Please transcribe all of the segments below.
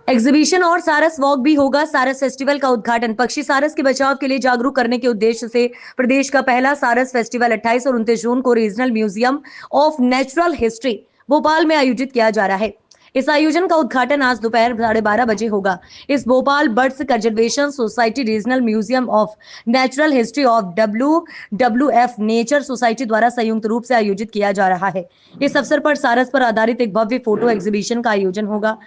Exhibition और सारस walk भी होगा। सारस फेस्टिवल का उद्घाटन पक्षी सारस के बचाव के लिए जागरूक करने के उद्देश्य से प्रदेश का पहला सारस फेस्टिवल 28 और 29 जून को regional museum of natural history Bhopal में आयोजित किया जा रहा है। इस आयोजन का उद्घाटन आज दोपहर 12:30 बजे होगा। इस Bhopal birds conservation society regional museum of natural history of WWF nature society द्वारा संयुक्त रूप से आयोजित किया जा रहा है। इस अवसर पर सारस पर आधारित एक भव्य फोटो एग्जीबिशन का आयोजन होगा,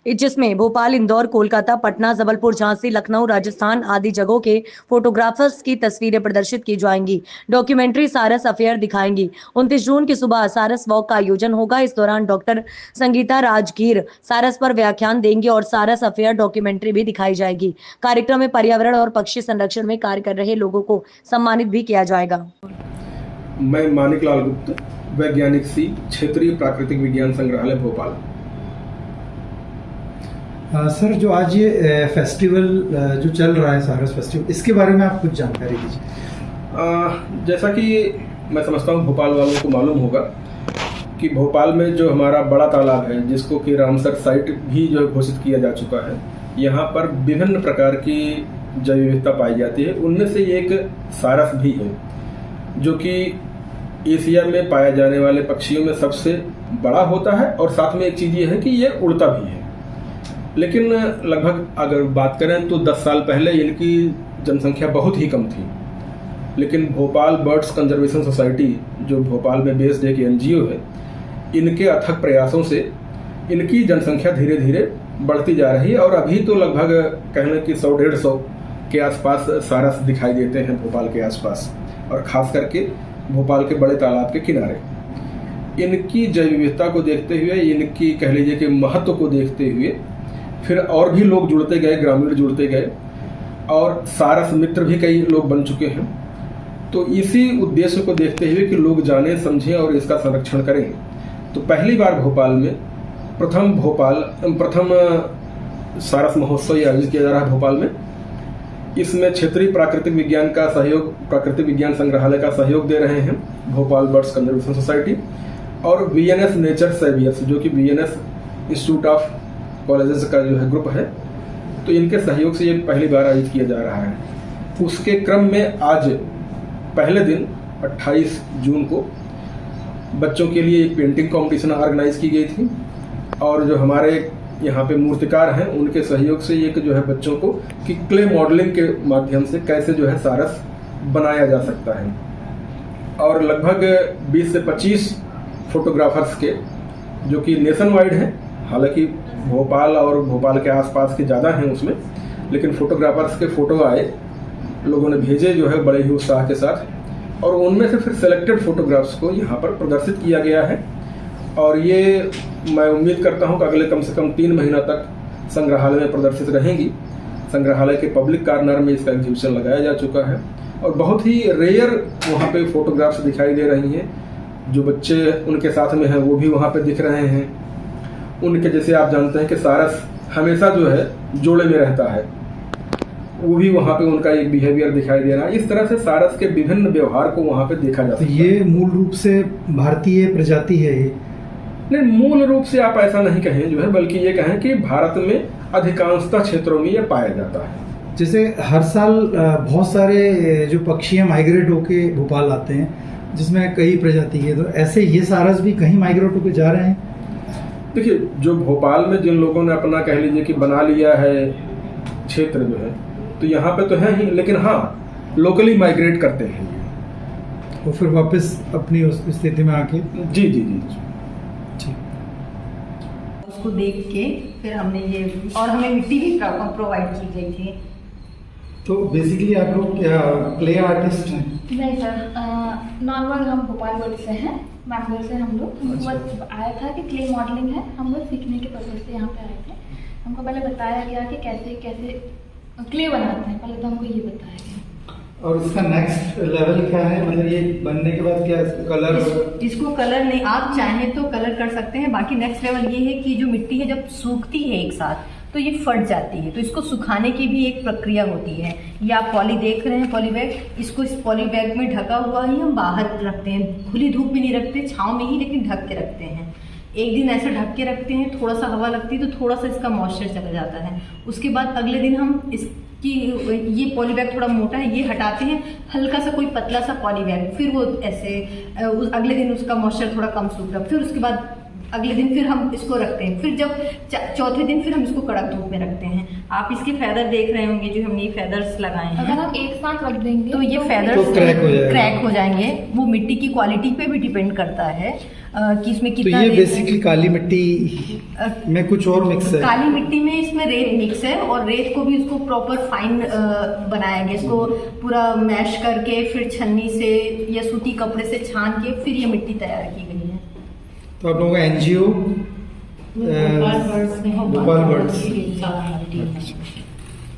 जिसमें भोपाल, इंदौर, कोलकाता, पटना, जबलपुर, झांसी, लखनऊ, राजस्थान आदि जगहों के फोटोग्राफर्स की तस्वीरें प्रदर्शित की जाएंगी। डॉक्यूमेंट्री सारस अफेयर दिखाएंगी। 29 जून की सुबह सारस वॉक का आयोजन होगा। इस दौरान डॉक्टर संगीता राजगीर सारस पर व्याख्यान देंगे और सारस अफेयर डॉक्यूमेंट्री भी दिखाई जाएगी। कार्यक्रम में पर्यावरण और पक्षी संरक्षण में कार्य कर रहे लोगों को सम्मानित भी किया जाएगा। मैं मानिक लाल गुप्त, वैज्ञानिक सी, क्षेत्रीय प्राकृतिक विज्ञान संग्रहालय भोपाल। सर, जो आज ये फेस्टिवल जो चल रहा है सारस फेस्टिवल, इसके बारे में आप कुछ जानकारी दीजिए। जैसा कि मैं समझता हूँ भोपाल वालों को मालूम होगा कि भोपाल में जो हमारा बड़ा तालाब है, जिसको कि रामसर साइट भी जो घोषित किया जा चुका है, यहाँ पर विभिन्न प्रकार की जैव विविधता पाई जाती है। उनमें से एक सारस भी है, जो कि एशिया में पाए जाने वाले पक्षियों में सबसे बड़ा होता है। और साथ में एक चीज़ ये है कि ये उड़ता भी है। लेकिन लगभग अगर बात करें तो 10 साल पहले इनकी जनसंख्या बहुत ही कम थी। लेकिन भोपाल बर्ड्स कंजर्वेशन सोसाइटी, जो भोपाल में बेस्ड एक NGO है, इनके अथक प्रयासों से इनकी जनसंख्या धीरे धीरे बढ़ती जा रही है। और अभी तो लगभग कहने कि 100-150 के आसपास सारस दिखाई देते हैं भोपाल के आसपास, और ख़ास करके भोपाल के बड़े तालाब के किनारे। इनकी जैव विविधता को देखते हुए, इनकी कह लीजिए कि महत्व को देखते हुए फिर और भी लोग जुड़ते गए, ग्रामीण जुड़ते गए, और सारस मित्र भी कई लोग बन चुके हैं। तो इसी उद्देश्य को देखते हुए कि लोग जाने, समझें और इसका संरक्षण करें, तो पहली बार भोपाल में प्रथम सारस महोत्सव आयोजित किया जा रहा है भोपाल में। इसमें क्षेत्रीय प्राकृतिक विज्ञान का सहयोग, प्राकृतिक विज्ञान संग्रहालय का सहयोग दे रहे हैं भोपाल बर्ड्स कंजर्वेशन सोसाइटी, और VNS नेचर सेवियर्स, जो कि VNS इंस्टीट्यूट ऑफ कॉलेजेस का जो है ग्रुप है, तो इनके सहयोग से ये पहली बार आयोजित किया जा रहा है। उसके क्रम में आज पहले दिन 28 जून को बच्चों के लिए एक पेंटिंग कंपटीशन ऑर्गेनाइज की गई थी, और जो हमारे यहाँ पे मूर्तिकार हैं उनके सहयोग से एक जो है बच्चों को कि क्ले मॉडलिंग के माध्यम से कैसे जो है सारस बनाया जा सकता है। और लगभग 20 से 25 फोटोग्राफर्स के, जो कि नेशन वाइड हैं, हालांकि भोपाल और भोपाल के आसपास के ज़्यादा हैं उसमें, लेकिन फोटोग्राफर्स के फ़ोटो आए, लोगों ने भेजे जो है बड़े ही उत्साह के साथ, और उनमें से फिर सेलेक्टेड फोटोग्राफ्स को यहाँ पर प्रदर्शित किया गया है। और ये मैं उम्मीद करता हूँ कि अगले कम से कम 3 महीना तक संग्रहालय में प्रदर्शित रहेंगी। संग्रहालय के पब्लिक कॉर्नर में इसका एग्जीबिशन लगाया जा चुका है, और बहुत ही रेयर वहाँ पे फोटोग्राफ्स दिखाई दे रही हैं। जो बच्चे उनके साथ में हैं वो भी वहाँ पे दिख रहे हैं। उनके जैसे आप जानते हैं कि सारस हमेशा जो है जोड़े में रहता है, वो भी वहाँ पे उनका एक बिहेवियर दिखाई दे रहा है। इस तरह से सारस के विभिन्न व्यवहार को वहाँ पे देखा जा सकता है। ये मूल रूप से भारतीय प्रजाति है ये? नहीं, मूल रूप से आप ऐसा नहीं कहें जो है, बल्कि ये कहें कि भारत में अधिकांशतः क्षेत्रों में ये पाया जाता है। जैसे हर साल बहुत सारे जो पक्षी हैं माइग्रेट होके भोपाल आते हैं, जिसमें कई प्रजाति के, तो ऐसे ये सारस भी कहीं माइग्रेट होके जा रहे हैं? देखिए, जो भोपाल में जिन लोगों ने अपना कह लीजिए कि बना लिया है क्षेत्र जो है, तो यहाँ पे तो है ही, लेकिन हाँ लोकली माइग्रेट करते हैं वो फिर वापस अपनी उस स्थिति में आके। जी जी जी जी। उसको देख के फिर हमने ये, और हमें मिट्टी भी प्रोवाइड की गई थी। तो बेसिकली आप लोग क्या क्ले आर्टिस्ट हैं? नहीं सर, नॉर्मल हम भोपाल बोर्ड से हैं, बैंगलोर से हम लोग। हमको बस आया था कि क्ले मॉडलिंग है, हम लोग सीखने के पर्पज से यहाँ पे आए थे। हमको पहले बताया गया कि कैसे कैसे क्ले बनाते हैं, पहले तो हमको ये बताया गया। और इसका नेक्स्ट लेवल क्या है, मतलब ये बनने के बाद क्या कलर? इसको कलर नहीं, आप चाहें तो कलर कर सकते हैं। बाकी नेक्स्ट लेवल ये है कि जो मिट्टी है जब सूखती है एक साथ तो ये फट जाती है, तो इसको सुखाने की भी एक प्रक्रिया होती है। ये आप पॉली देख रहे हैं, पॉली बैग, इसको इस पॉली बैग में ढका हुआ ही हम बाहर रखते हैं, खुली धूप में नहीं रखते, छाँव में ही, लेकिन ढक के रखते हैं। एक दिन ऐसे ढक के रखते हैं, थोड़ा सा हवा लगती है तो थोड़ा सा इसका मॉइस्चर चला जाता है। उसके बाद अगले दिन हम इसकी ये पॉली बैग थोड़ा मोटा है, ये हटाते हैं, हल्का सा कोई पतला सा पॉली बैग, फिर वो ऐसे अगले दिन उसका मॉइस्चर थोड़ा कम सूख रहा, फिर उसके बाद अगले दिन फिर हम इसको रखते हैं, फिर जब चौथे दिन फिर हम इसको कड़क धूप में रखते हैं। आप इसके फेदर देख रहे होंगे जो हमने ये फेदर्स लगाए हैं, अगर हम एक साथ रख देंगे तो ये फेदर्स क्रैक हो जाएंगे। वो मिट्टी की क्वालिटी पे भी डिपेंड करता है कि इसमें तो कितना ये बेसिकली काली मिट्टी में कुछ और मिक्स है। काली मिट्टी में इसमें रेत मिक्स है, और रेत को भी उसको प्रॉपर फाइन बनाया गया, इसको पूरा मैश करके फिर छन्नी से या सूती कपड़े से छान के फिर ये मिट्टी तैयार की गई है। तो आप लोगों का NGO Bhopal birds Bhopal birds